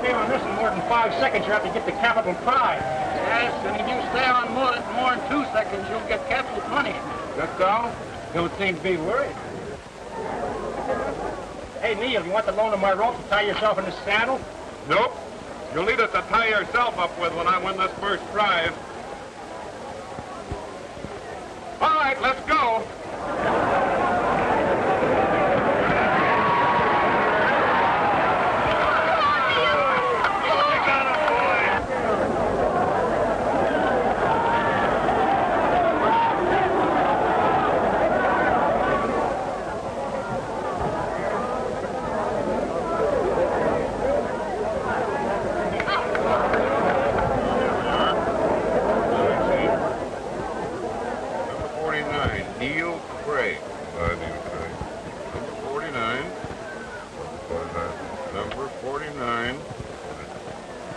stay on this in more than 5 seconds, you have to get the capital prize. Yes, and if you stay on more than 2 seconds, you'll get capital punishment. That's all? Don't seem to be worried. Hey, Neil, you want the loan of my rope to tie yourself in the saddle? Nope. You'll need it to tie yourself up with when I win this first prize. All right, let's go.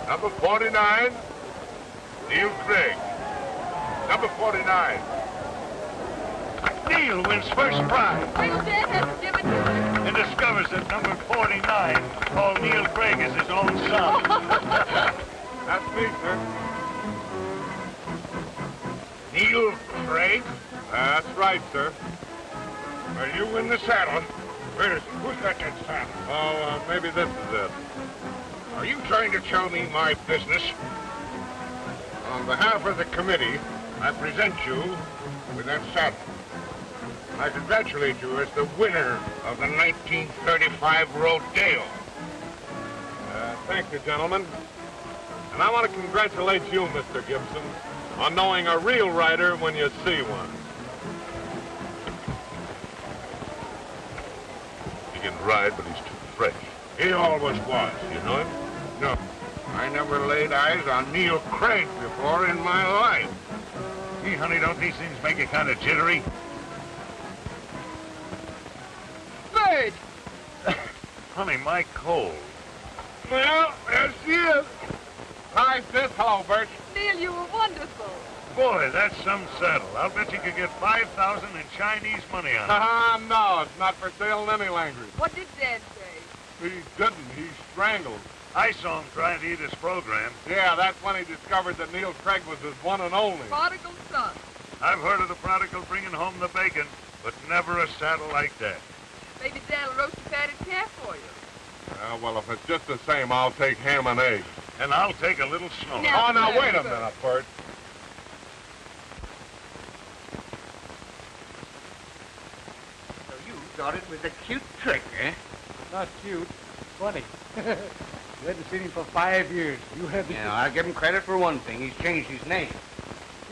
Number 49, Neil Craig. Number 49. Neil wins first prize Uncle Dad has to give it to him. and discovers that number 49, called Neil Craig, is his own son. That's me, sir. Neil Craig? That's right, sir. Are you in the saddle? Where is it? Who's got that saddle? Oh, maybe this is it. Are you trying to tell me my business? On behalf of the committee, I present you with that saddle. I congratulate you as the winner of the 1935 rodeo. Thank you, gentlemen. And I want to congratulate you, Mr. Gibson, on knowing a real rider when you see one. He can ride, but he's too fresh. He always was. You know him? No, I never laid eyes on Neil Craig before in my life. Gee, honey, don't these things make you kind of jittery? Bird. Honey, my cold. Well, there she is. Hi, sis. Hello, Bert. Neil, you were wonderful. Boy, that's some saddle. I'll bet you could get 5,000 in Chinese money on it. No, it's not for sale in any language. What did Dad say? He didn't. He strangled. I saw him trying to eat his program. Yeah, that's when he discovered that Neil Craig was his one and only. Prodigal son. I've heard of the prodigal bringing home the bacon, but never a saddle like that. Maybe Dad'll roast a fatted calf for you. Well, if it's just the same, I'll take ham and eggs. And I'll take a little snow. Now, Oh, now, wait a minute, Bert. So you thought it was a cute trick, eh? Not cute. Funny. You hadn't seen him for 5 years. You had to... Yeah, I'll give him credit for one thing. He's changed his name.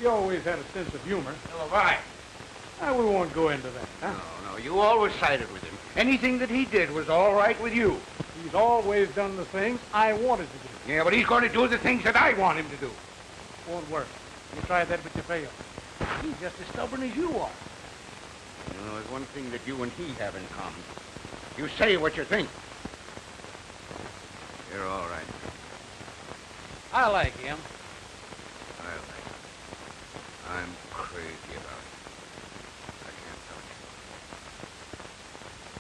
He always had a sense of humor. So have I. We won't go into that, huh? No, you always sided with him. Anything that he did was all right with you. He's always done the things I wanted to do. Yeah, but he's going to do the things that I want him to do. Won't work. You tried that, but you failed. He's just as stubborn as you are. You know, there's one thing that you and he have in common. You say what you think. You're all right. I like him. I like him. I'm crazy about him. I can't tell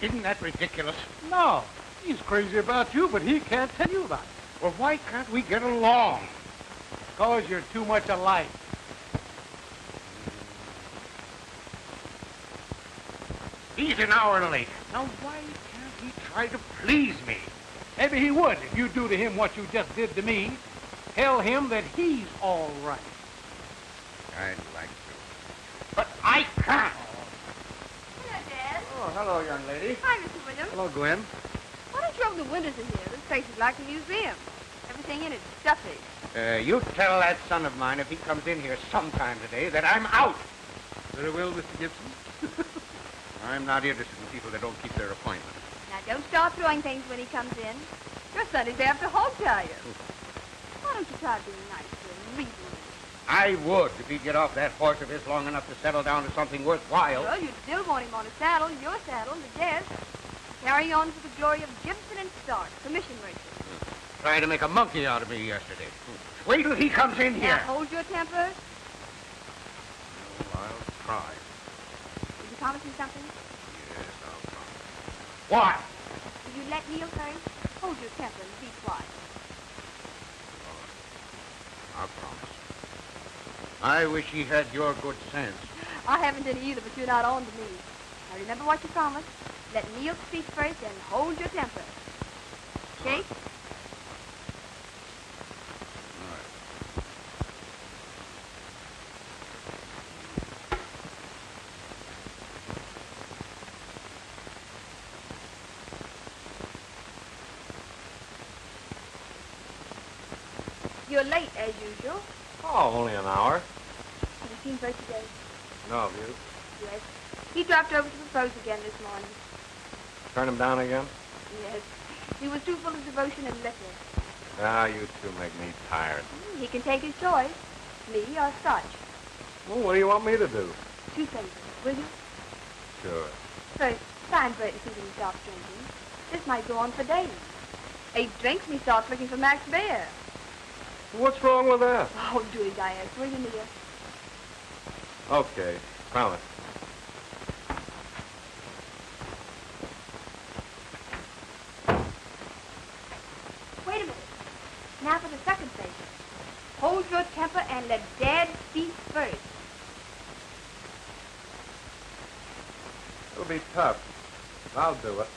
you. Isn't that ridiculous? No. He's crazy about you, but he can't tell you about it. Well, why can't we get along? Because you're too much alike. He's an hour late. Now, why can't he try to please me? Maybe he would if you do to him what you just did to me. Tell him that he's all right. I'd like to. But I can't. Hello, Dad. Oh, hello, young lady. Hi, Mr. Williams. Hello, Gwen. Why don't you open the windows in here? This place is like a museum. Everything in it is stuffy. You tell that son of mine if he comes in here sometime today that I'm out. Very well, Mr. Gibson. I'm not interested in people that don't keep their appointments. Now, don't start throwing things when he comes in. Your son is there to hog-tie you. Why don't you try being nice to him, reasonable? I would if he'd get off that horse of his long enough to settle down to something worthwhile. Well, you'd still want him on a saddle, your saddle, the guest. Carrying on for the glory of Gibson and Stark, commission racing. Trying to make a monkey out of me yesterday. Wait till he comes in here. Now, hold your temper. Oh, I'll try. Will you promise me something? Yes, I'll promise. What? Will you let Neil first? Hold your temper and be quiet. I promise. I wish he had your good sense. I haven't any either, but you're not on to me. Now remember what you promised. Let Neil speak first and hold your temper. Okay? All right. You're late, as usual. Oh, only an hour. Have you seen Bert today? No, have you? Yes. He dropped over to propose again this morning. Turn him down again? Yes. He was too full of devotion and liquor. Ah, you two make me tired. He can take his choice. Me or Scotch. Well, what do you want me to do? 2 favors, will you? Sure. First, sign Bert and see that he stops drinking. This might go on for days. 8 drinks and he starts looking for Max Beer. What's wrong with that? Oh, do as I ask, will you, Neil? Okay, promise. Wait a minute. Now for the second favor. Hold your temper and let Dad speak first. It'll be tough. I'll do it.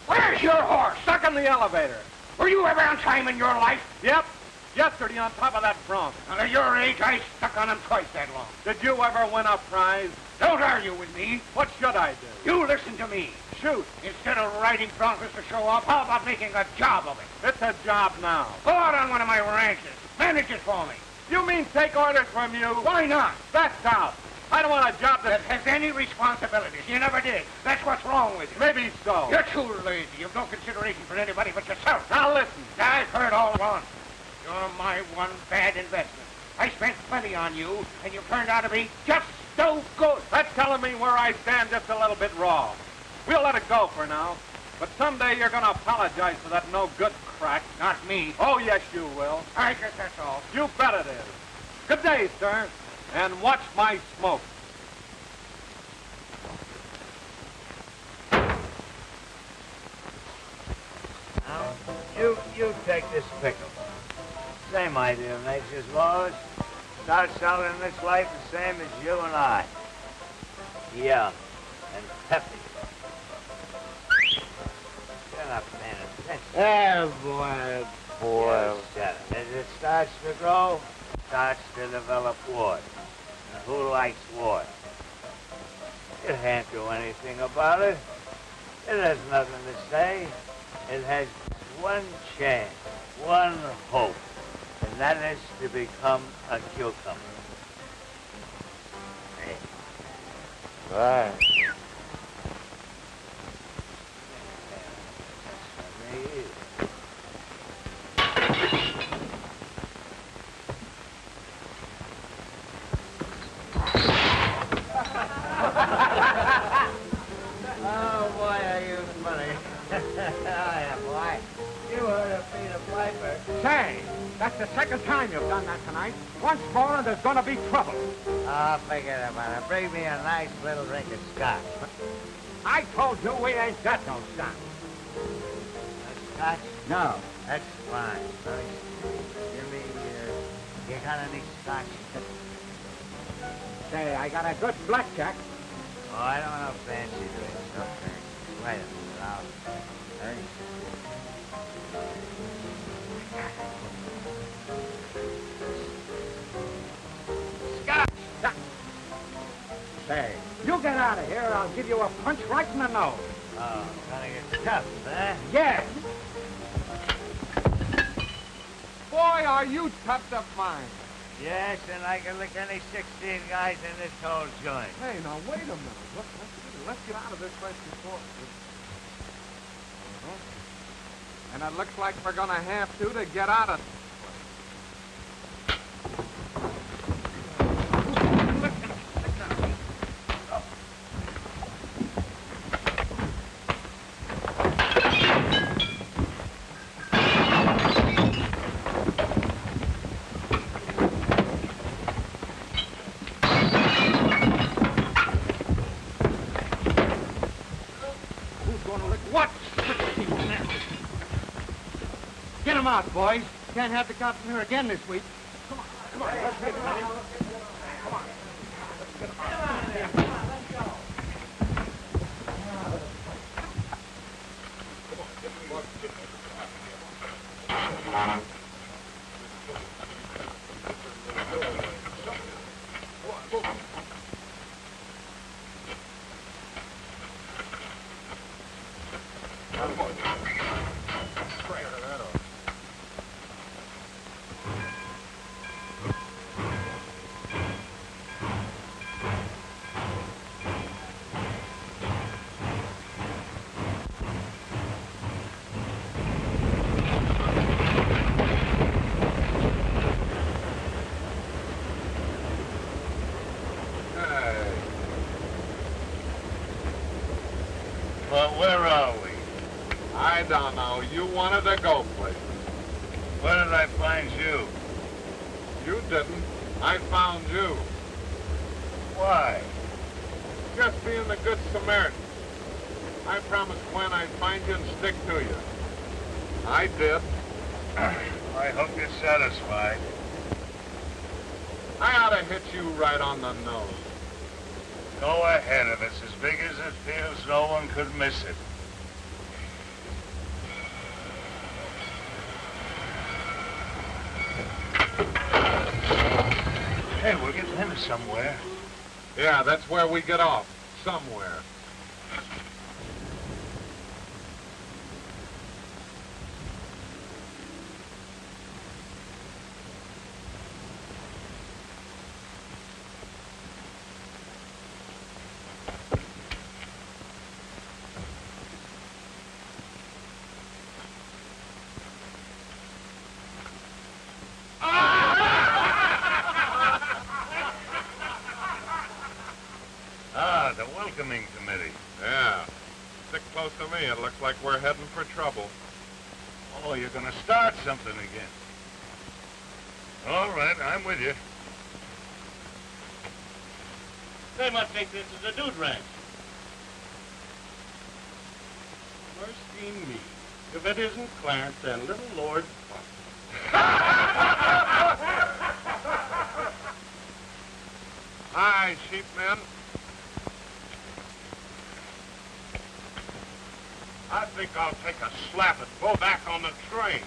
Where's your horse? Stuck in the elevator. Were you ever on time in your life? Yep. Yesterday on top of that bronc. Well, at your age, I stuck on him twice that long. Did you ever win a prize? Don't argue with me. What should I do? You listen to me. Shoot. Instead of riding broncs to show off, how about making a job of it? It's a job now. Go out on one of my ranches. Manage it for me. You mean take orders from you? Why not? That's out. I don't want a job That that... has any responsibilities. You never did. That's what's wrong with you. Maybe so. You're too lazy. You've no consideration for anybody but yourself. Now listen. I've heard all along. You're my one bad investment. I spent plenty on you, and you turned out to be just so good. That's telling me where I stand just a little bit raw. We'll let it go for now. But someday you're going to apologize for that no-good crack. Not me. Oh, yes, you will. I guess that's all. You bet it is. Good day, sir. And watch my smoke. Now, you take this pickle. Same idea, Nature's laws. Start selling this life the same as you and I. Young and peppy. You're not paying attention. boy. Yes, as it starts to grow, starts to develop wart. And who likes wart? You can't do anything about it. It has nothing to say. It has one chance, one hope, and that is to become a cucumber. Hey. Right. Oh, boy, are you funny. Oh, yeah, boy. You heard of Peter Piper. Say, that's the second time you've done that tonight. Once more and there's going to be trouble. Oh, forget about it. Bring me a nice little drink of scotch. I told you we ain't got no scotch. A scotch? No. That's fine. Sonny. Give me, you got any scotch? Say, I got a good blackjack. Oh, I don't know fancy drinks. Okay. Wait a minute. Hey. Scotch! Say, you get out of here or I'll give you a punch right in the nose. Oh, gonna get tough, huh? Yes. Boy, are you tough to find. Yes, and I can lick any 16 guys in this whole joint. Hey, now, wait a minute. Let's get out of this place before... And it looks like we're going to have to get out of... them out, boys. Can't have the cops in here again this week. Come on, come on. Let's get it, buddy. Come on. Well, where are we? I don't know. You wanted to go places. Where did I find you? You didn't. I found you. Why? Just being a good Samaritan. I promised Gwen I'd find you and stick to you. I did. I hope you're satisfied. I ought to hit you right on the nose. Go ahead. If it's as big as it feels, no one could miss it. Hey, we're getting into somewhere. Yeah, that's where we get off. Somewhere. Ah, the welcoming committee. Yeah. Stick close to me. It looks like we're heading for trouble. Oh, you're gonna start something again. All right, I'm with you. They must think this is a dude ranch. Mercy me. If it isn't Clarence and little Lord Buck. Hi, sheepmen. I think I'll take a slap and go back on the train.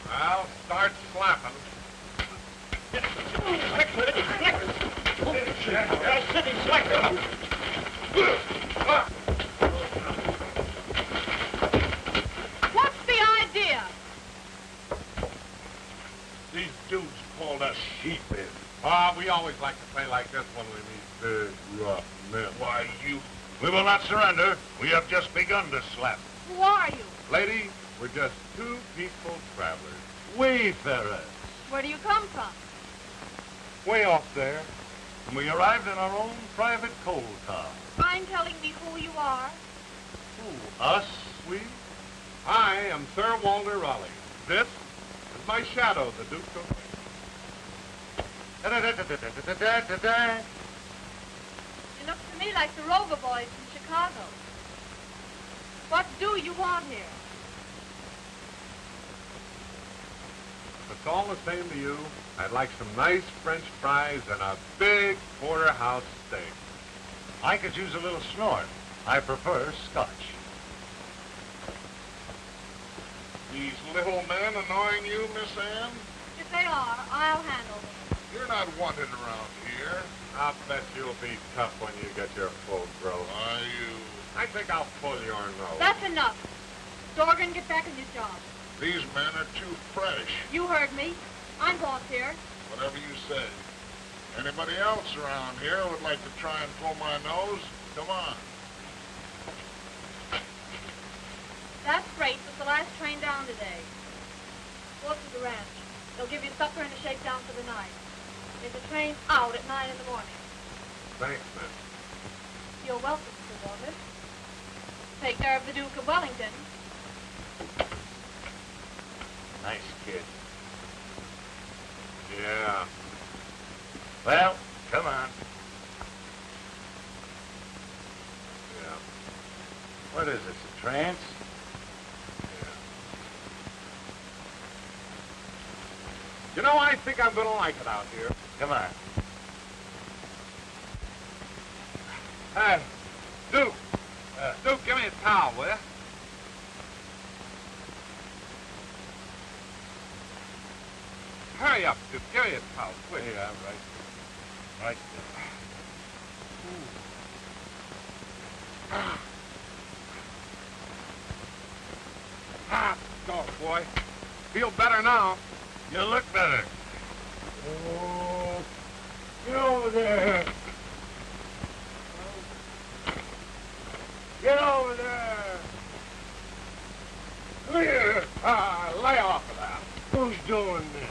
Well, start slapping. What's the idea? These dudes called us sheepmen. We always like to play like this when we meet big, rough men. Why, we will not surrender. We have just begun to slap. Who are you? Lady, we're just two peaceful travelers. Wayfarers. Where do you come from? Way off there. And we arrived in our own private coal car. Mind telling me who you are? Who, us, we? I am Sir Walter Raleigh. This is my shadow, the Duke of... You look to me like the Rover Boys from Chicago. What do you want here? If it's all the same to you, I'd like some nice French fries and a big porterhouse steak. I could use a little snort. I prefer Scotch. These little men annoying you, Miss Ann? If they are, I'll handle them. You're not wanted around here. I'll bet you'll be tough when you get your full growth. Are you? I think I'll pull your nose. That's enough. Dorgan, get back on your job. These men are too fresh. You heard me. I'm boss here. Whatever you say. Anybody else around here would like to try and pull my nose? Come on. That freight was the last train down today. Go up to the ranch. They'll give you supper and a shakedown for the night. There's a train out at 9 in the morning. Thanks, miss. You're welcome, Mr. Walter. Take care of the Duke of Wellington. Nice kid. Yeah. Well, come on. Yeah. What is this, a trance? know, I think I'm gonna like it out here. Come on. Hey, Duke. Duke, give me a towel, will you? Hurry up, Duke. Give me a towel, quick. Yeah, right. Go, boy. Feel better now. You look better. Oh, get over there. Get over there. Clear. Lay off of that. Who's doing this?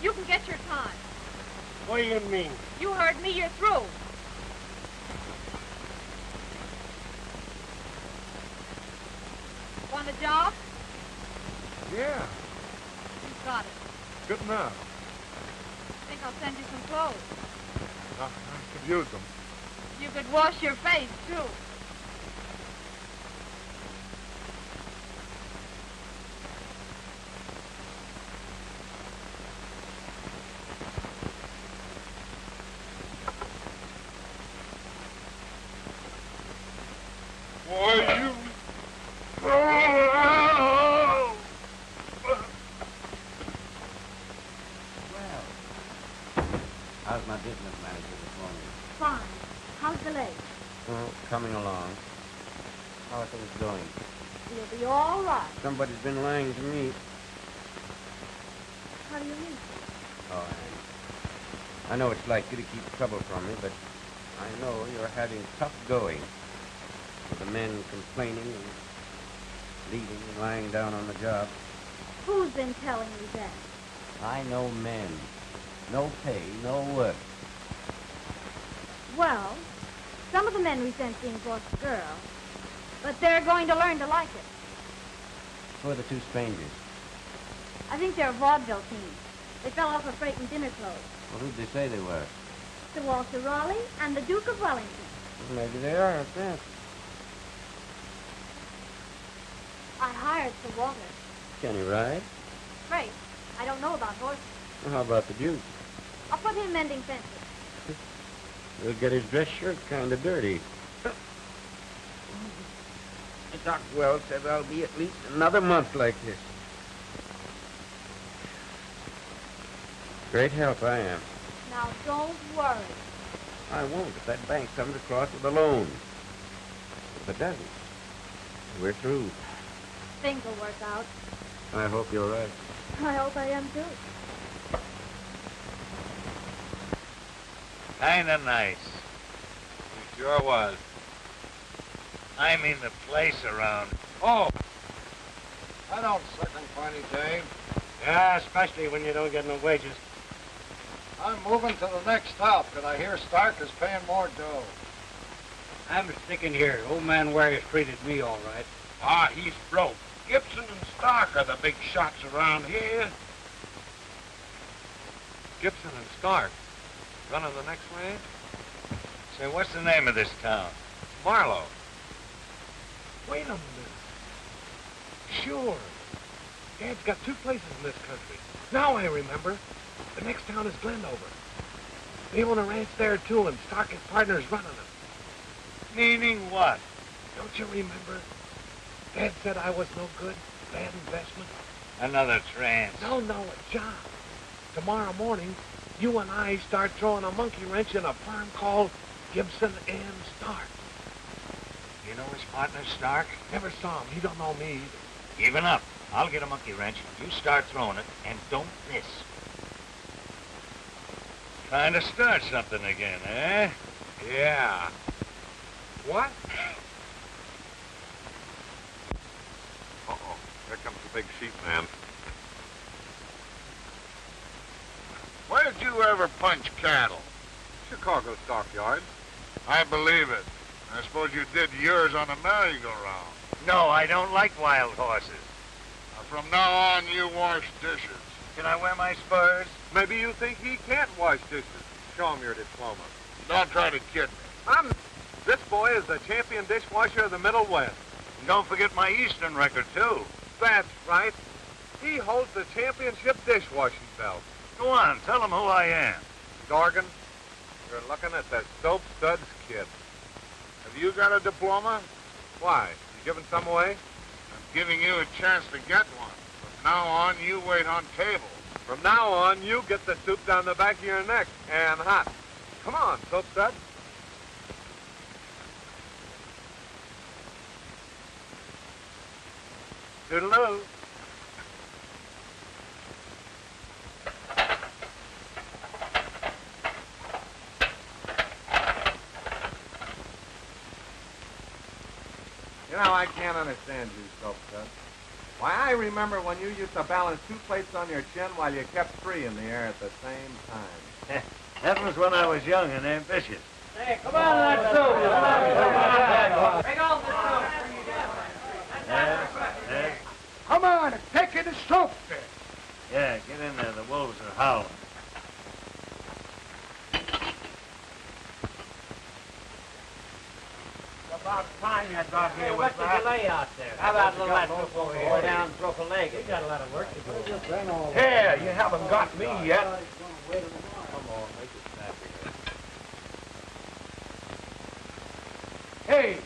You can get your time. What do you mean? You heard me, you're through. Want a job? Yeah, You've got it. good enough. Think I'll send you some clothes. I could use them. You could wash your face, too. Boy, you... Well, how's my business manager this morning? Fine. How's the leg? Well, coming along. How are things going? You'll be all right. Somebody's been lying to me. How do you mean? Oh, I know it's like you to keep trouble from me, but I know you're having tough going. With the men complaining and leaving and lying down on the job. Who's been telling you that? I know men. No pay, no work. Well, some of the men resent being bossed girl, but they're going to learn to like it. Who are the two strangers? I think they're a vaudeville team. They fell off a freight in dinner clothes. Well, who'd they say they were? Sir Walter Raleigh and the Duke of Wellington. Well, maybe they are, at that. I hired Sir Walter. Can he ride? Freight. I don't know about horses. Well, how about the Duke? I'll put him mending fences. He'll get his dress shirt kind of dirty. Doc Wells says I'll be at least another month like this. Great help I am. Now, don't worry. I won't if that bank comes across with a loan. If it doesn't, we're through. Things will work out. I hope you're right. I hope I am, too. Kinda nice. It sure was. I mean the place around. Oh, I don't second funny, Dave. Yeah, especially when you don't get no wages. I'm moving to the next stop, because I hear Stark is paying more dough. I'm sticking here. Old man Ware's treated me all right. Ah, he's broke. Gibson and Stark are the big shots around here. Gibson and Stark. Running the next range? Say, what's the name of this town? Marlowe. Wait a minute. Sure. Dad's got two places in this country. Now I remember. The next town is Glendover. They own a ranch there, too, and Stark and partners running it. Meaning what? Don't you remember? Dad said I was no good, bad investment. Another trance. No, a job. Tomorrow morning, you and I start throwing a monkey wrench in a firm called Gibson and Stark. You know his partner, Stark? Never saw him. He don't know me either. Even up. I'll get a monkey wrench. You start throwing it, and don't miss. Trying to start something again, eh? Yeah. What? Uh-oh. Here comes the big sheep man. Where'd you ever punch cattle? Chicago stockyard. I believe it. I suppose you did yours on a merry-go-round. No, I don't like wild horses. From now on, you wash dishes. Can I wear my spurs? Maybe you think he can't wash dishes. Show him your diploma. Don't try to kid me. This boy is the champion dishwasher of the Middle West. And don't forget my Eastern record, too. That's right. He holds the championship dishwashing belt. Go on, tell them who I am. Dorgan, you're looking at the Soap Studs kid. Have you got a diploma? Why? You giving some away? I'm giving you a chance to get one. From now on, you wait on tables. From now on, you get the soup down the back of your neck, and hot. Come on, Soap Stud. Toodaloo. You know, I can't understand you, Soap Stud. Why, I remember when you used to balance 2 plates on your chin while you kept 3 in the air at the same time. That was when I was young and ambitious. Hey, come on, that soup. Bring on the soup. Come on, take it to soap there. Yeah, get in there. The wolves are howling. About time you got here with that. What's the delay out there? How about a little that soup over here? Go down and broke a leg. You got a lot of work to do. Here, you haven't got me yet. Come on, make it snappy. Hey.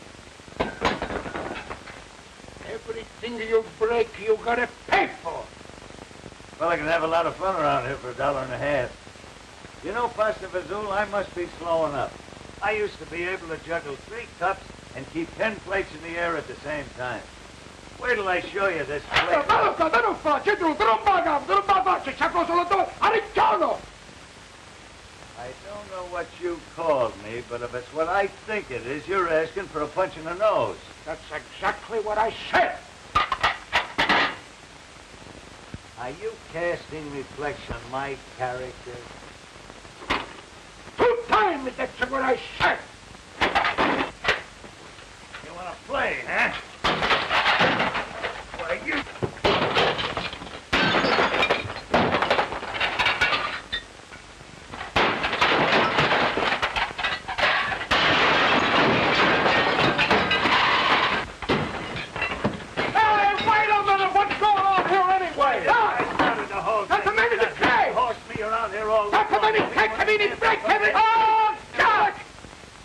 Everything you break, you gotta pay for. Well, I can have a lot of fun around here for $1.50. You know, Pastor Vazul, I must be slowing up. I used to be able to juggle 3 cups and keep 10 plates in the air at the same time. Wait till I show you this plate. I don't know what you called me, but if it's what I think it is, you're asking for a punch in the nose. That's exactly what I said. Are you casting reflection on my character? 2 times, that's what I said. You want to play, huh? Why, you...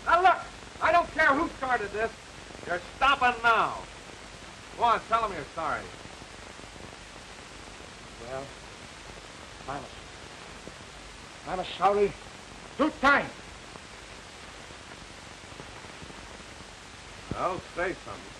Now look, I don't care who started this. You're stopping now. Go on, tell them you're sorry. Well, I'm sorry 2 times. Well, say something.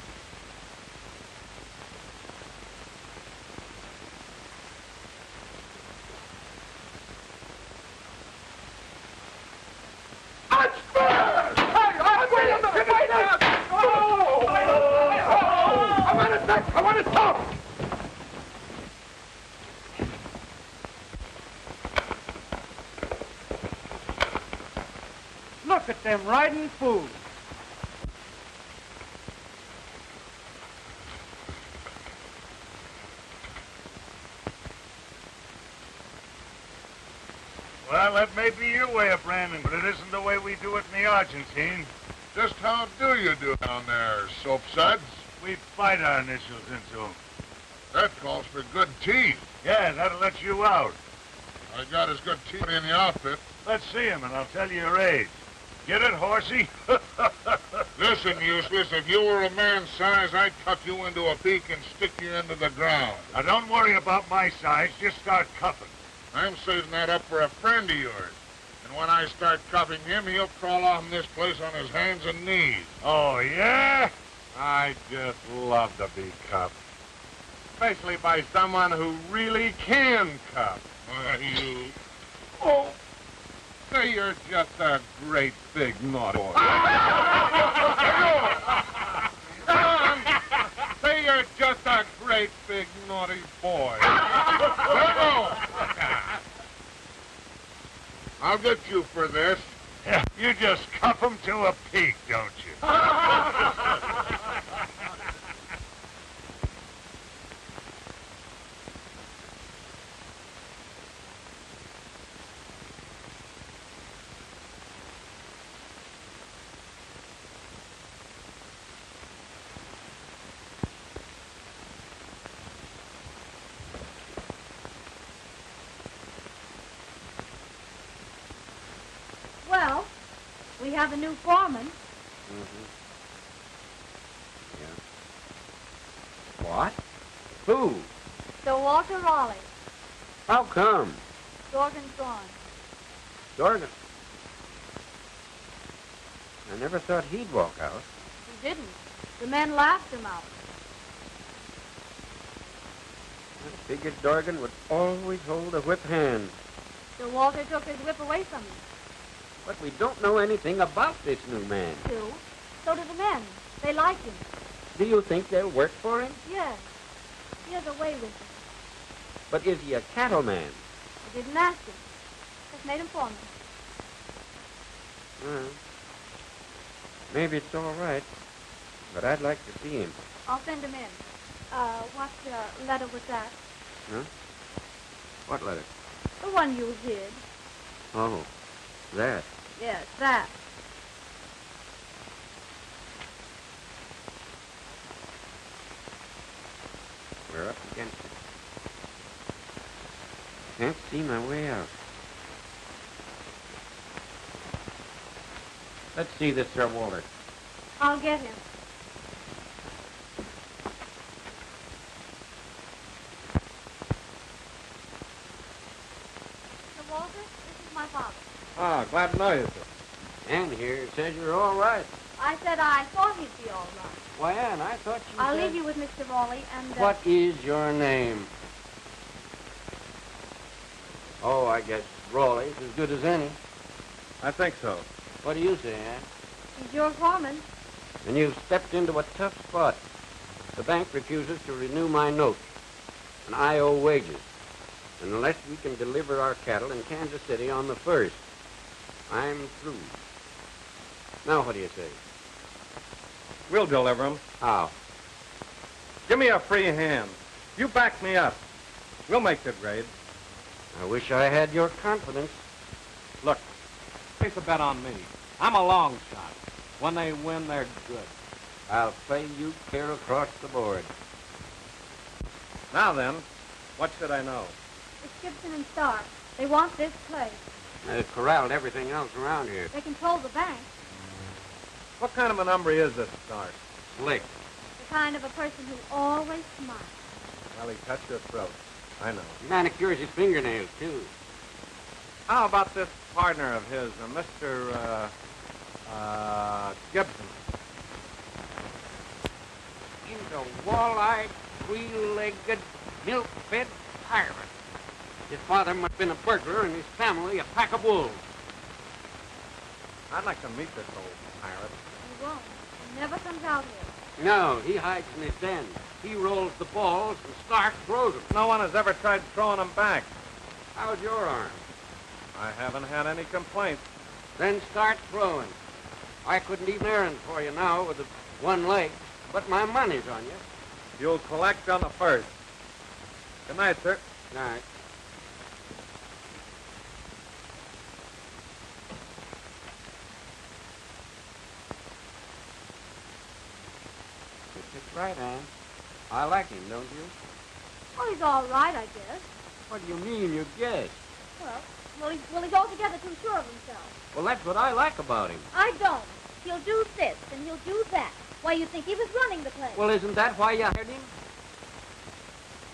I want to talk. Look at them riding fools. Well, that may be your way of branding, but it isn't the way we do it in the Argentine. Just how do you do down there, Soap Suds? We bite our initials into them. That calls for good teeth. Yeah, that'll let you out. I got as good teeth in the outfit. Let's see him, and I'll tell you your age. Get it, horsey? Listen, Useless, if you were a man's size, I'd tuck you into a peak and stick you into the ground. Now, don't worry about my size. Just start cuffing. I'm saving that up for a friend of yours. And when I start cuffing him, he'll crawl off this place on his hands and knees. Oh, yeah? I just love to be cuffed. Especially by someone who really can cuff. You... Oh, say you're just a great big naughty boy. Say you're just a great big naughty boy. I'll get you for this. Yeah, you just cuff him to a peak, don't you? We have a new foreman. Mm-hmm. Yeah. What? Who? Sir Walter Raleigh. How come? Dorgan's gone. Dorgan. I never thought he'd walk out. He didn't. The men laughed him out. I figured Dorgan would always hold a whip hand. Sir Walter took his whip away from him. But we don't know anything about this new man. Too. So do the men. They like him. Do you think they'll work for him? Yes. He has a way with him. But is he a cattleman? I didn't ask him. Just made him foreman. Well, maybe it's all right. But I'd like to see him. I'll send him in. What letter was that? Huh? What letter? The one you hid. Oh, that. Yes, that. We're up against it. Can't see my way out. Let's see this Sir Walter. I'll get him. Sir Walter, this is my father. Ah, glad to know you, sir. Ann here says you're all right. I said I thought he'd be all right. Why, Ann, I thought you I'll said... leave you with Mr. Raleigh and... What is your name? Oh, I guess Raleigh's as good as any. I think so. What do you say, Ann? He's your foreman. And you've stepped into a tough spot. The bank refuses to renew my note, and I owe wages. And unless we can deliver our cattle in Kansas City on the 1st, I'm through. Now what do you say? We'll deliver them. How? Give me a free hand. You back me up. We'll make the grade. I wish I had your confidence. Look, place a bet on me. I'm a long shot. When they win, they're good. I'll play you clear across the board. Now then, what should I know? It's Gibson and Stark. They want this place. They've corralled everything else around here. They control the bank. What kind of an hombre is this Stark? Slick. The kind of a person who always smiles. Well, he cut your throat. I know. Manicures his fingernails, too. How about this partner of his, Mr. Gibson? He's a wall-eyed, three-legged, milk-fed pirate. His father must have been a burglar and his family a pack of wolves. I'd like to meet this old pirate. He won't. He never comes out here. No, he hides in his den. He rolls the balls and Stark throws them. No one has ever tried throwing them back. How's your arm? I haven't had any complaints. Then start throwing. I couldn't even errand for you now with the one leg, but my money's on you. You'll collect on the 1st. Good night, sir. Night. It's right, Ann. I like him, don't you? Oh, he's all right, I guess. What do you mean, you guess? Well, he's altogether too sure of himself. Well, that's what I like about him. I don't. He'll do this, and he'll do that. Why, you think he was running the place? Well, isn't that why you hired him?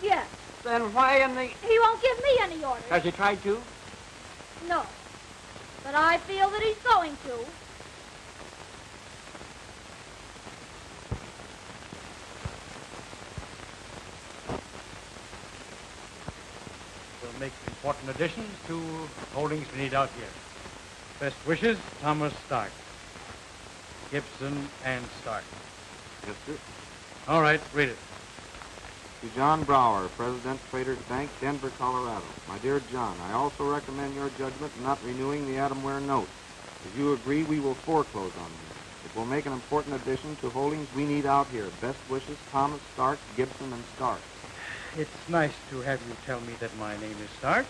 Yes. Then why in the... He won't give me any orders. Has he tried to? No. But I feel that he's going to. We'll make important additions to holdings we need out here. Best wishes, Thomas Stark. Gibson and Stark. Yes, sir. All right, read it. To John Brower, President Traders Bank, Denver, Colorado. My dear John, I also recommend your judgment in not renewing the Adamware note. If you agree, we will foreclose on you. It will make an important addition to holdings we need out here. Best wishes, Thomas Stark, Gibson, and Stark. It's nice to have you tell me that my name is Stark.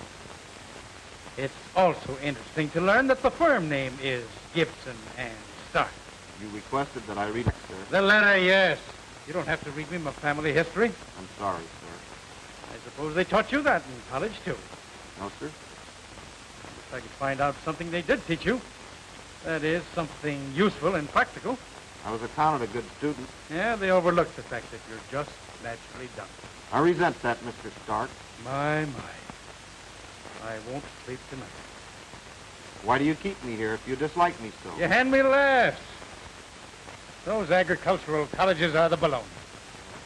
It's also interesting to learn that the firm name is Gibson and Stark. You requested that I read it, sir. The letter, yes. You don't have to read me my family history. I'm sorry, sir. I suppose they taught you that in college, too. No, sir. If I could find out something they did teach you. That is, something useful and practical. I was accounted a good student. Yeah, they overlook the fact that you're just naturally dumb. I resent that, Mr. Stark. My. I won't sleep tonight. Why do you keep me here if you dislike me so? You hand me laughs. Those agricultural colleges are the baloney.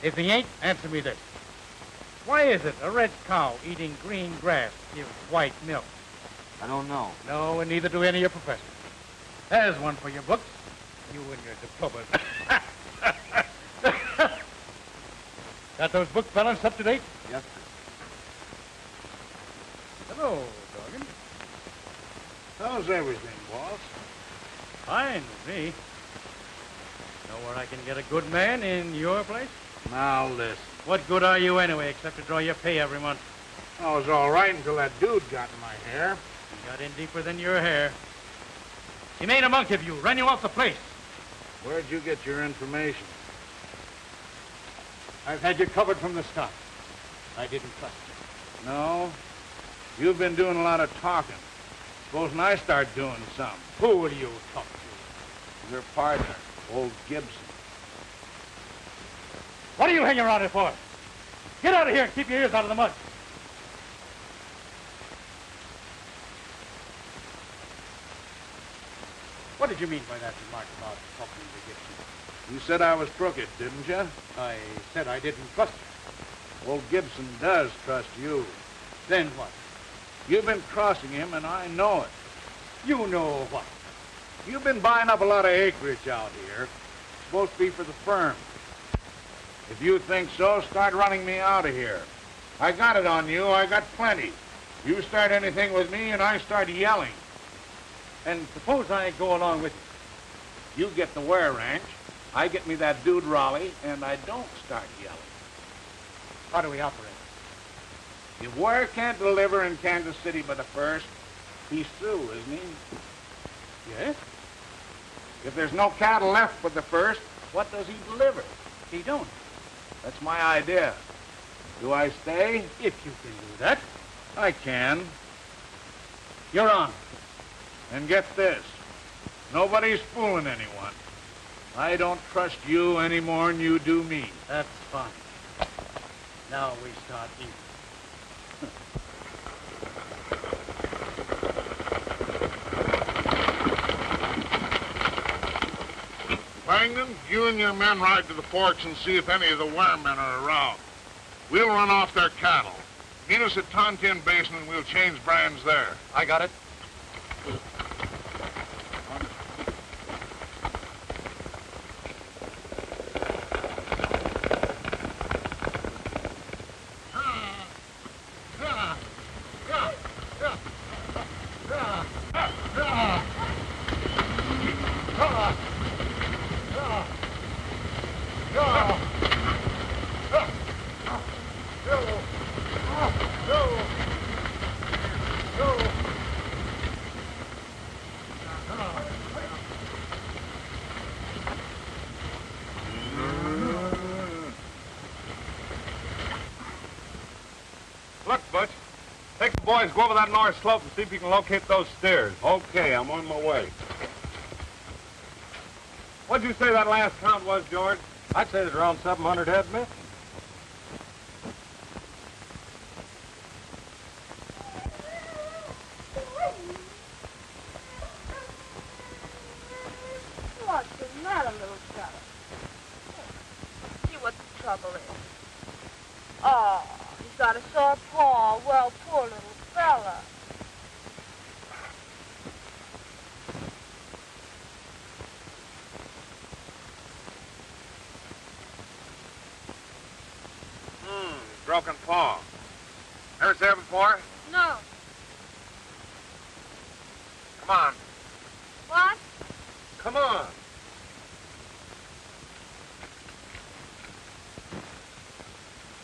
If they ain't, answer me this. Why is it a red cow eating green grass gives white milk? I don't know. No, and neither do any of your professors. There's one for your books. You and your diplomas. Got those books balanced up to date? Yes, sir. Hello, Dorgan. How's everything, boss? Fine with me. Know where I can get a good man in your place? Now listen. What good are you anyway, except to draw your pay every month? I was all right until that dude got in my hair. He got in deeper than your hair. He made a monk of you, ran you off the place. Where'd you get your information? I've had you covered from the start. I didn't trust you. No? You've been doing a lot of talking. Supposing I start doing some. Who will you talk to? Your partner, old Gibson. What are you hanging around here for? Get out of here and keep your ears out of the mud. What did you mean by that remark about talking to Gibson? You said I was crooked, didn't you? I said I didn't trust you. Old Gibson does trust you. Then what? You've been crossing him, and I know it. You know what? You've been buying up a lot of acreage out here. Supposed to be for the firm. If you think so, start running me out of here. I got it on you. I got plenty. You start anything with me, and I start yelling. And suppose I go along with you. You get the Ware Ranch. I get me that dude Raleigh, and I don't start yelling. How do we operate? If Ware can't deliver in Kansas City by the 1st, he's through, isn't he? Yes? If there's no cattle left by the 1st, what does he deliver? He don't. That's my idea. Do I stay? If you can do that. I can. You're on. And get this. Nobody's fooling anyone. I don't trust you any more than you do me. That's fine. Now we start eating. Langdon, you and your men ride to the forks and see if any of the Ware men are around. We'll run off their cattle. Meet us at Tontin Basin and we'll change brands there. I got it. Look, Butch. Take the boys, go over that north slope and see if you can locate those steers. Okay, I'm on my way. What'd you say that last count was, George? I'd say there's around 700 head missing. What's the matter, little fella? See what the trouble is. Oh, he's got a sore paw. Well, poor little fella. Broken paw. Ever see it before? No. Come on. What? Come on.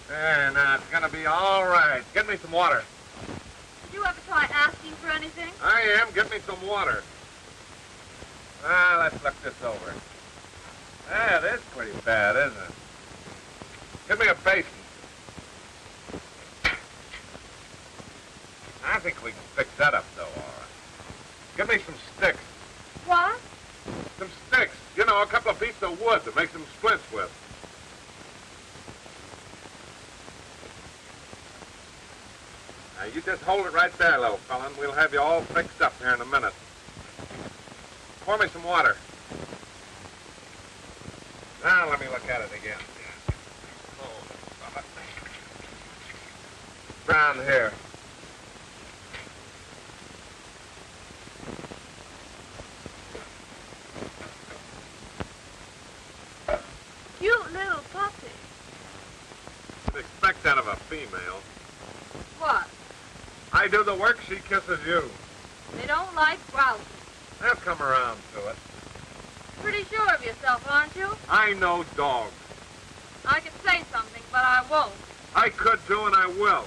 There, now, it's gonna be all right. Get me some water. Did you ever try asking for anything? I am. Get me some water. Let's look this over. That is pretty bad, isn't it? Give me a basin. I think we can fix that up, though, all right. Give me some sticks. What? Some sticks. You know, a couple of pieces of wood to make some splints with. Now, you just hold it right there, little fella, and we'll have you all fixed up here in a minute. Pour me some water. Now, let me look at it again. Oh, brown here. Cute little puppy. You'd expect that of a female. What? I do the work, she kisses you. They don't like grouses. They'll come around to it. Pretty sure of yourself, aren't you? I know dogs. I could say something, but I won't. I could do, and I will.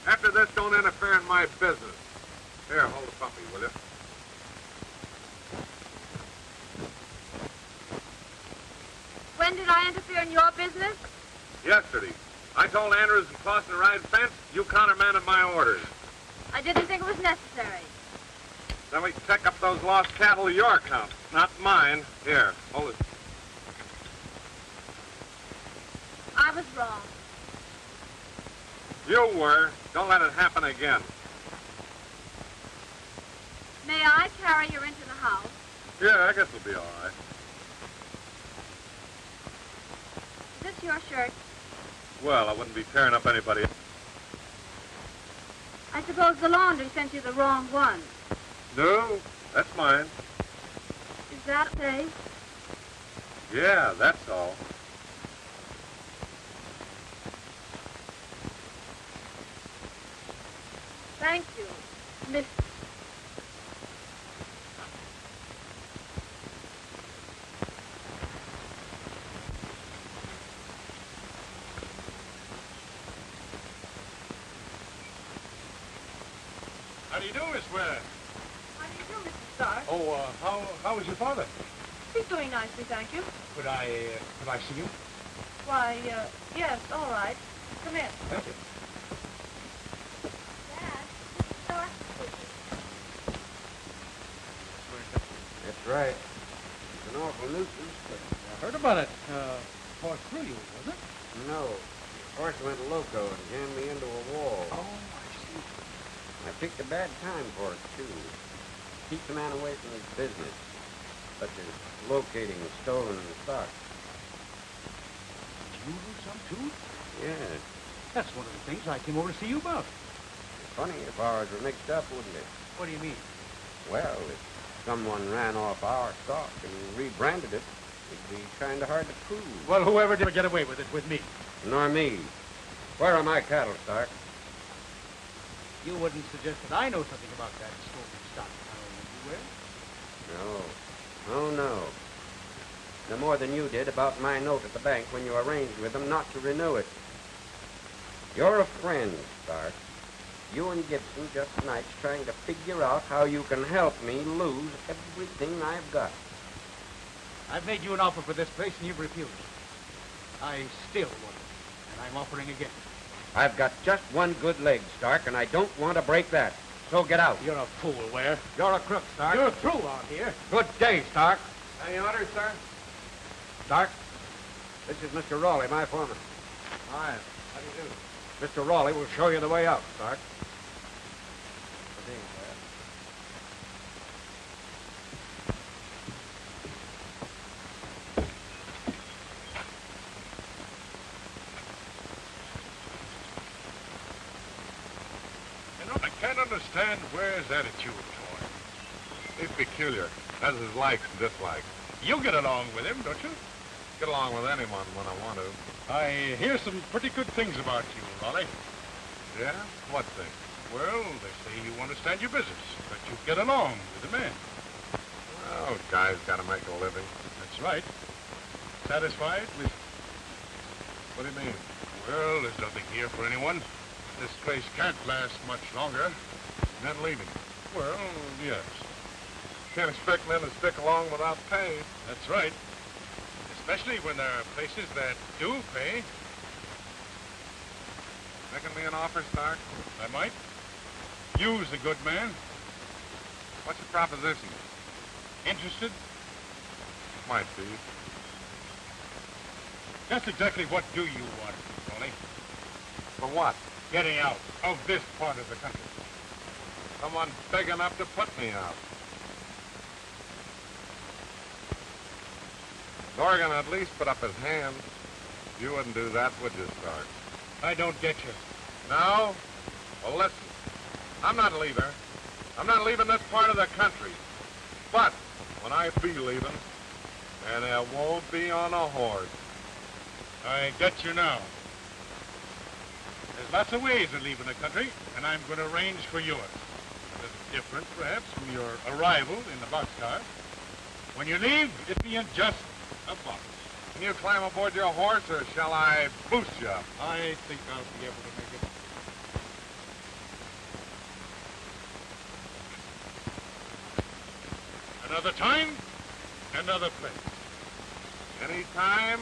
After this, don't interfere in my business. Here, hold the puppy, will you? When did I interfere in your business? Yesterday. I told Andrews and Clausen to ride fence. You countermanded my orders. I didn't think it was necessary. Then we pick up those lost cattle to your account, not mine. Here, hold it. I was wrong. You were. Don't let it happen again. May I carry you into the house? Yeah, I guess it'll be all right. Is this your shirt? Well, I wouldn't be tearing up anybody. I suppose the laundry sent you the wrong one. No, that's mine. Is that safe? Yeah, that's all. Thank you, Miss. How do you do, Miss Ware? How do you do, Mr. Stark? Oh, how is your father? He's doing nicely, thank you. Could I see you? Why, yes, all right. Come in. Thank you. Dad, Mr. Stark. That's right. It's an awful nuisance, but I heard about it. Fought through you, wasn't it? no. The horse went loco and jammed me into a wall. Oh, I see. I picked a bad time for it, too. Keep the man away from his business, such as locating stolen stock. Did you lose some, too? Yes. That's one of the things I came over to see you about. Funny if ours were mixed up, wouldn't it? What do you mean? Well, if someone ran off our stock and rebranded it, it'd be kind of hard to prove. Well, whoever did get away with it with me. Nor me. Where are my cattle, Stark? You wouldn't suggest that I know something about that stolen stock, would you, Ware? No. Oh, no. No more than you did about my note at the bank when you arranged with them not to renew it. You're a friend, Stark. You and Gibson just tonight's trying to figure out how you can help me lose everything I've got. I've made you an offer for this place and you've refused. I still want it, and I'm offering again. I've got just one good leg, Stark, and I don't want to break that. So get out. You're a fool, Ware. You're a crook, Stark. You're through out here. Good day, Stark. Any orders, sir? Stark, this is Mr. Raleigh, my foreman. Hi. How do you do? Mr. Raleigh will show you the way out, Stark. Good evening, sir. You know, I can't understand Ware's attitude toward him. He's peculiar, has his likes and dislikes. You get along with him, don't you? Get along with anyone when I want to. I hear some pretty good things about you, Raleigh. Yeah? What thing? Well, they say you understand your business, that you get along with the men. Well, guys got to make a living. That's right. Satisfied with... What do you mean? Well, there's nothing here for anyone. This place can't last much longer. Men leaving. Well, yes. Can't expect men to stick along without pay. That's right. Especially when there are places that do pay. Making me an offer, Stark? I might. You's a good man. What's your proposition? Interested? might be. Just exactly what do you want, Tony? For what? Getting out of this part of the country. Someone big enough to put me out. Dorgan at least put up his hand. You wouldn't do that, would you, Stark? I don't get you. No? Well, listen. I'm not leaving. I'm not leaving this part of the country. But when I be leaving, and it won't be on a horse. I get you now. There's lots of ways of leaving the country, and I'm going to arrange for yours. A little different, perhaps, from your arrival in the boxcar. When you leave, it be in just a box. Can you climb aboard your horse, or shall I boost you up? I think I'll be able to make it. Another time, another place. Anytime,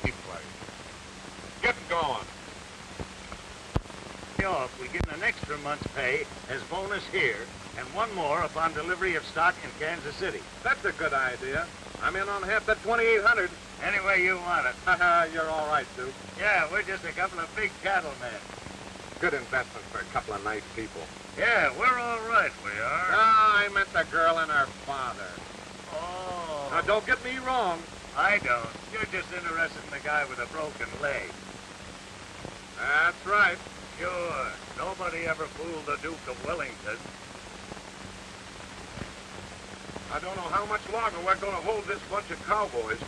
any place. Get going. Off, we get an extra month's pay as bonus here, and one more upon delivery of stock in Kansas City. That's a good idea. I'm in on half that 2,800. Any way you want it. You're all right, Duke. Yeah, we're just a couple of big cattlemen. Good investment for a couple of nice people. Yeah, we're all right, we are. I meant the girl and her father. Oh. Now, don't get me wrong. I don't. You're just interested in the guy with a broken leg. That's right. Sure. Nobody ever fooled the Duke of Wellington. I don't know how much longer we're going to hold this bunch of cowboys.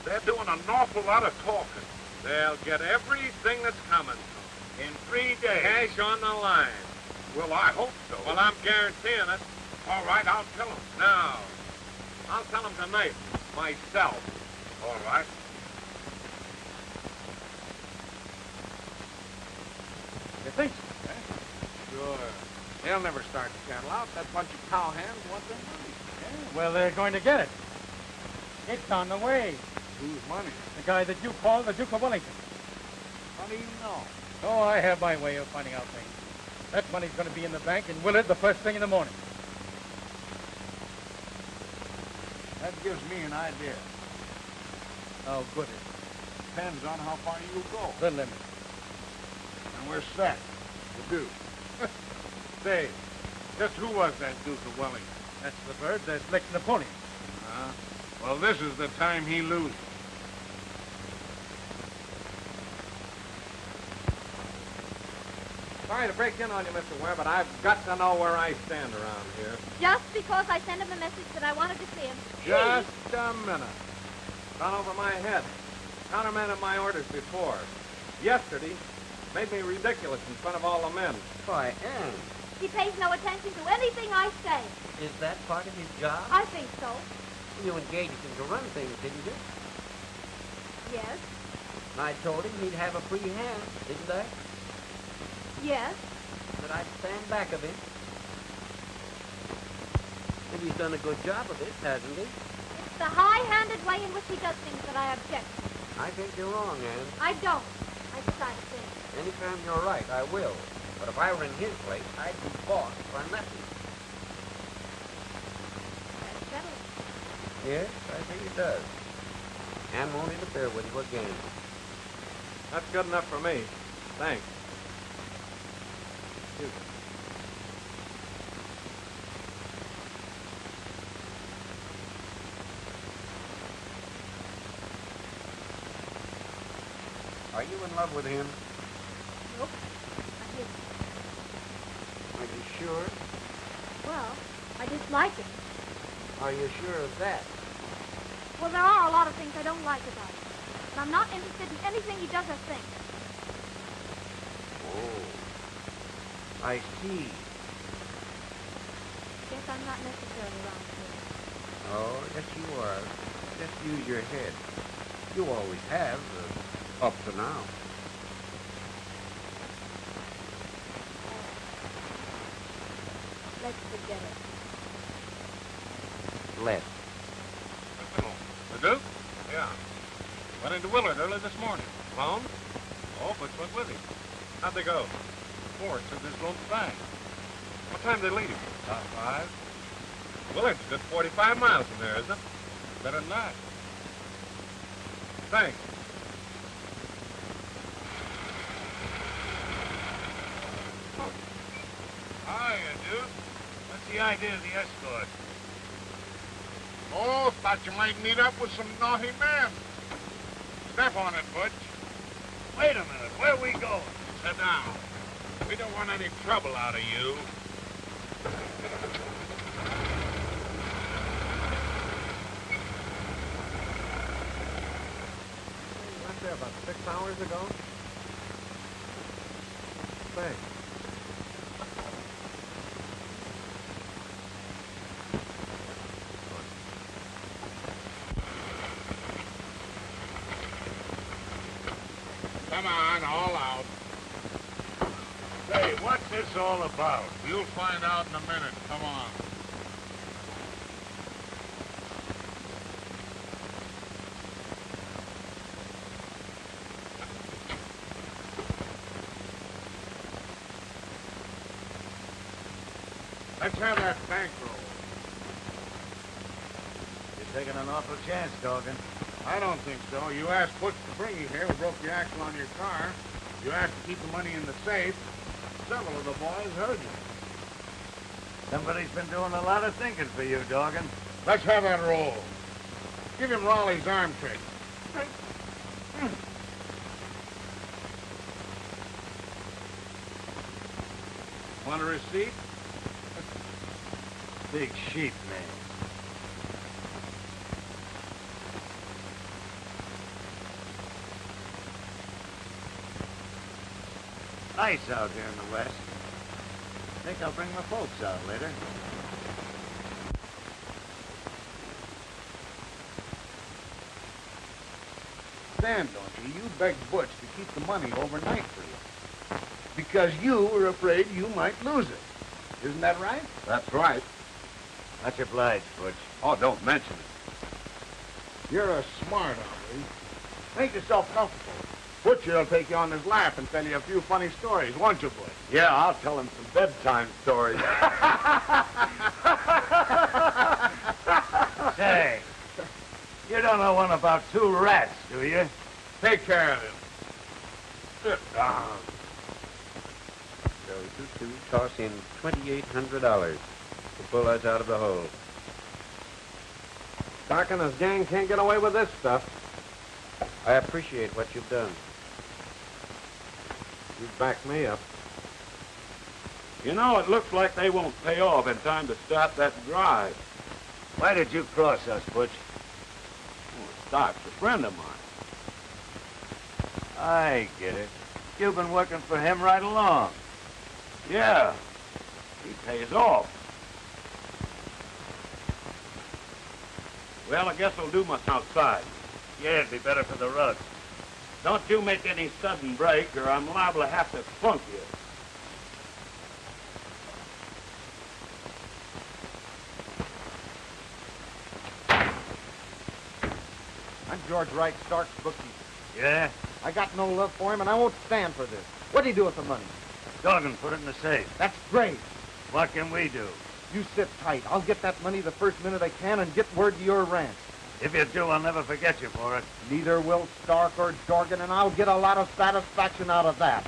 They're doing an awful lot of talking. They'll get everything that's coming to them. In 3 days. Cash on the line. Well, I hope so. Well, I'm guaranteeing it. All right, I'll tell them. No. I'll tell them tonight. Myself. All right. You think so, eh? Sure. They'll never start the cattle out. That bunch of cowhands want their money. Yeah, well, they're going to get it. It's on the way. Whose money? The guy that you call the Duke of Wellington. How do you know? Oh, I have my way of finding out things. That money's going to be in the bank in Willard the first thing in the morning. That gives me an idea. How good is it? Depends on how far you go. The limit. And we're set. The Duke. Say, just who was that Duke of Wellington? That's the bird that licked Napoleon. Well, this is the time he loses. Sorry to break in on you, Mr. Ware, but I've got to know where I stand around here. Just because I sent him a message that I wanted to see him. Just a minute. Gone over my head. Countermanded my orders before. Yesterday, made me ridiculous in front of all the men. Why, Anne, He pays no attention to anything I say. is that part of his job? I think so. You engaged him to run things, didn't you? Yes. And I told him he'd have a free hand, didn't I? Yes. That I'd stand back of him. And he's done a good job of it, hasn't he? It's the high-handed way in which he does things that I object to. I think you're wrong, Anne. I don't. I decided to. Anytime you're right, I will. But if I were in his place, I'd be boss for nothing. That's settled. Yes, I think it does. Anne won't interfere with you again. That's good enough for me. Thanks. Are you in love with him? Nope. I didn't. Are you sure? Well, I dislike him. Are you sure of that? Well, there are a lot of things I don't like about him. And I'm not interested in anything he does or thinks. Oh. I see. Guess I'm not necessarily around here. Oh, yes you are. Just use your head. You always have, up to now. Let's forget it. Let's. The Duke? Yeah. Went into Willard early this morning. Alone? Oh, Butch went with him. How'd they go? Ford took his loan fine. What time did they leave? About 5. Willard's a good 45 miles from there, isn't it? Better not. Thanks. Hiya, dude. What's the idea of the escort? Oh, thought you might meet up with some naughty men. Step on it, Butch. Wait a minute. Where are we going? Sit down. We don't want any trouble out of you. You went there about 6 hours ago? Thanks. Come on, all out. Say, what's this all about? You'll find out in a minute. Come on. Let's have that bankroll. You're taking an awful chance, Dorgan. I don't think so. You asked Butch to bring you here. We broke the axle on your car. You asked to keep the money in the safe. Several of the boys heard you. Somebody's been doing a lot of thinking for you, Dorgan. Let's have that roll. Give him Raleigh's arm trick. Want a receipt? Big sheep, man. Nice out here in the west. Think I'll bring my folks out later. Stand, don't you? You begged Butch to keep the money overnight for you. Because you were afraid you might lose it. Isn't that right? That's right. Much obliged, Butch. Oh, don't mention it. You're a smart hombre. Make yourself comfortable. Butch will take you on his lap and tell you a few funny stories, won't you, Butch? Yeah, I'll tell him some bedtime stories. Say, you don't know one about two rats, do you? Take care of him. Sit down. So you two toss in $2,800 to pull us out of the hole. Doc and his gang can't get away with this stuff. I appreciate what you've done. You backed me up. You know, it looks like they won't pay off in time to start that drive. Why did you cross us, Butch? Oh, Doc's a friend of mine. I get it. You've been working for him right along. Yeah, he pays off. Well, I guess I'll do my outside. Yeah, it'd be better for the rug. Don't you make any sudden break, or I'm liable to have to funk you. I'm George Wright, Stark's bookkeeper. Yeah? I got no love for him, and I won't stand for this. What'd he do with the money? Dorgan put it in the safe. That's great. What can we do? You sit tight. I'll get that money the first minute I can and get word to your ranch. If you do, I'll never forget you for it. Neither will Stark or Dorgan, and I'll get a lot of satisfaction out of that.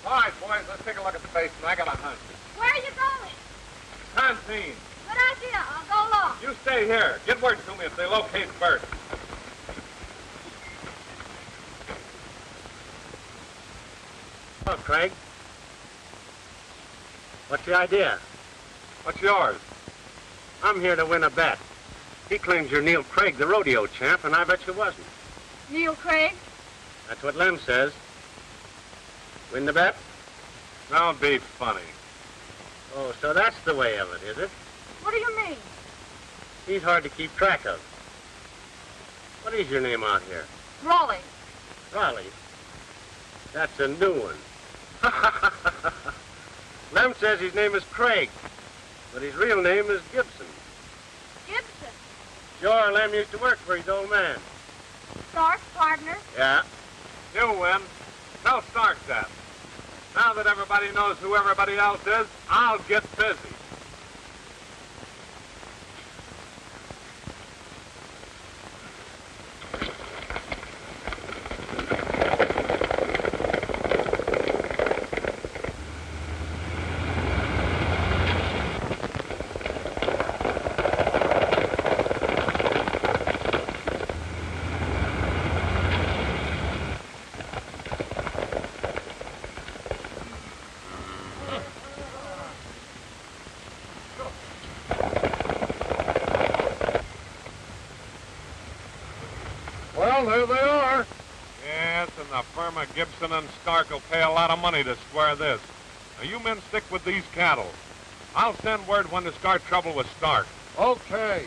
All right, boys, let's take a look at the basement. I got a hunch. Where are you going? Canteen. Good idea. I'll go along. You stay here. Get word to me if they locate Bert. Hello, Craig. What's the idea? What's yours? I'm here to win a bet. He claims you're Neil Craig, the rodeo champ, and I bet you wasn't. Neil Craig? That's what Lem says. Win the bet? Don't be funny. Oh, so that's the way of it, is it? What do you mean? He's hard to keep track of. What is your name out here? Raleigh. Raleigh. That's a new one. Lem says his name is Craig, but his real name is Gibson. Gibson? Sure, Lem used to work for his old man. Stark's partner? Yeah. You win. Tell Stark that. Now that everybody knows who everybody else is, I'll get busy. Well, there they are. Yes, and the firm of Gibson and Stark will pay a lot of money to square this. Now, you men stick with these cattle. I'll send word when to start trouble with Stark. Okay.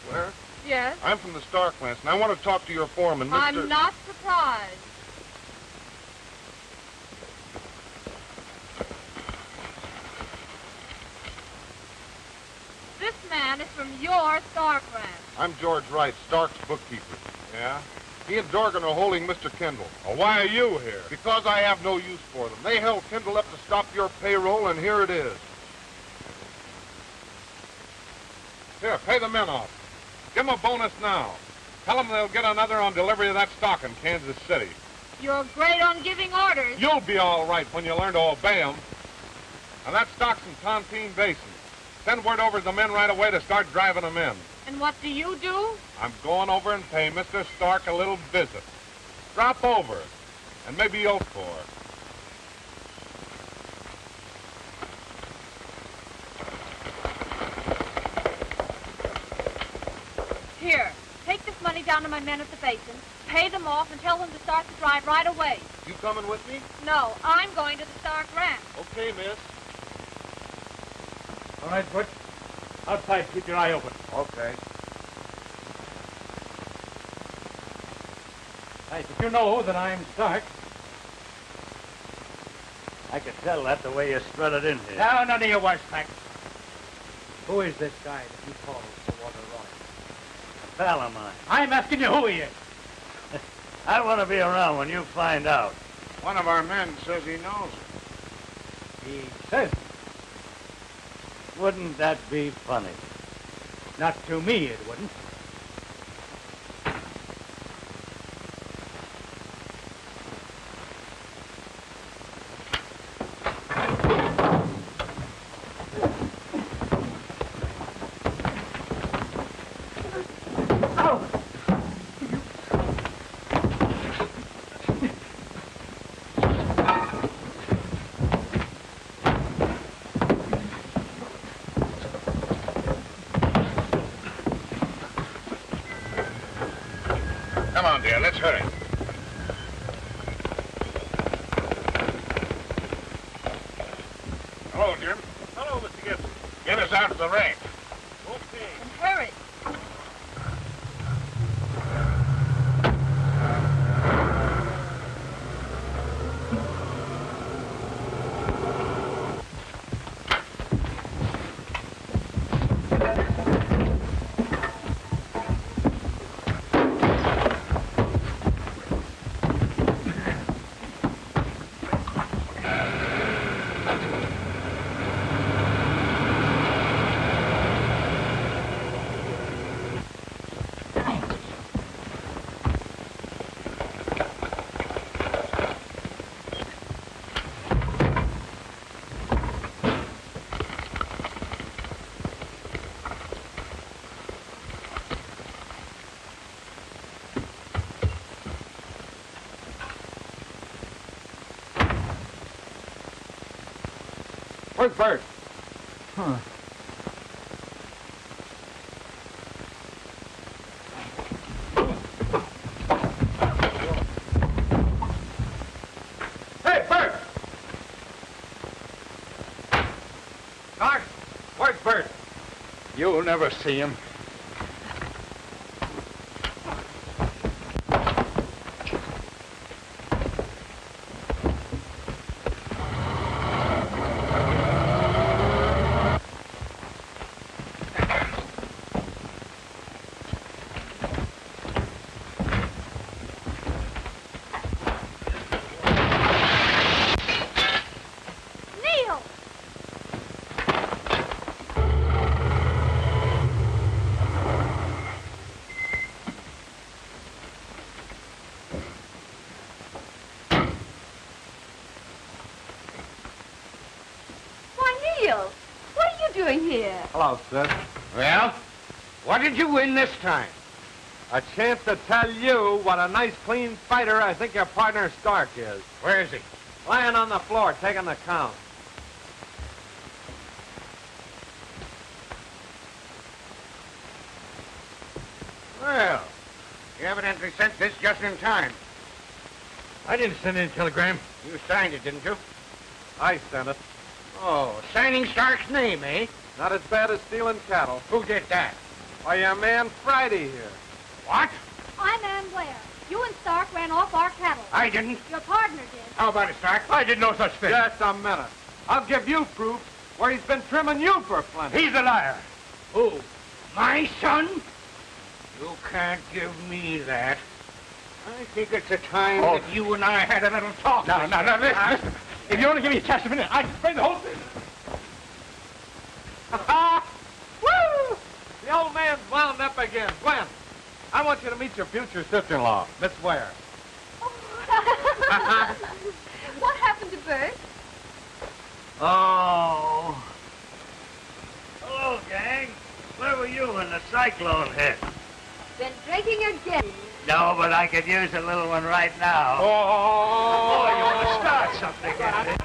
Where? Yes? I'm from the Stark Ranch, and I want to talk to your foreman, Mr. I'm not surprised. This man is from your Stark Ranch. I'm George Wright, Stark's bookkeeper. Yeah? He and Dorgan are holding Mr. Kendall. Well, why are you here? Because I have no use for them. They held Kendall up to stop your payroll, and here it is. Here, pay the men off. Give them a bonus now. Tell them they'll get another on delivery of that stock in Kansas City. You're great on giving orders. You'll be all right when you learn to obey them. And that stock's in Tontine Basin. Send word over to the men right away to start driving them in. And what do you do? I'm going over and pay Mr. Stark a little visit. Drop over, and maybe you'll score. Here, take this money down to my men at the basin, pay them off, and tell them to start the drive right away. You coming with me? No, I'm going to the Stark Ranch. Okay, miss. All right, Butch. Outside, keep your eye open. Okay. Hey, did you know that I'm Stark? I could tell that the way you strutted in here. No, none of your worst facts. Who is this guy that you call Walter Roy? A pal of mine. I'm asking you who he is. I want to be around when you find out. One of our men says he knows him. He says, Wouldn't that be funny? not to me it wouldn't. Come on, dear, let's hurry. Hello, Jim. Hello, Mr. Gibson. Get us out to the ranch. Okay. And hurry. Where's Bert? Huh. Hey, Bert! Stark, where's Bert? You'll never see him. Hello, sis. Well, what did you win this time? A chance to tell you what a nice, clean fighter I think your partner Stark is. Where is he? Lying on the floor, taking the count. Well, you evidently sent this just in time. I didn't send any telegram. You signed it, didn't you? I sent it. Oh, signing Stark's name, eh? Not as bad as stealing cattle. Who did that? Why, your man Friday here. What? I'm Ann Blair. You and Stark ran off our cattle. I didn't. Your partner did. How about it, Stark? I did no such thing. Just a minute. I'll give you proof where he's been trimming you for plenty. He's a liar. Who? My son? You can't give me that. I think it's a time that you and I had a little talk. No, listen. If you only give me a chance a minute, I can explain the whole thing. Woo! The old man's wound up again. Gwen, I want you to meet your future sister-in-law, Miss Ware. What happened to Bert? Oh. Hello, gang. Where were you when the cyclone hit? Been drinking again. No, but I could use a little one right now. Oh, you want to start something again?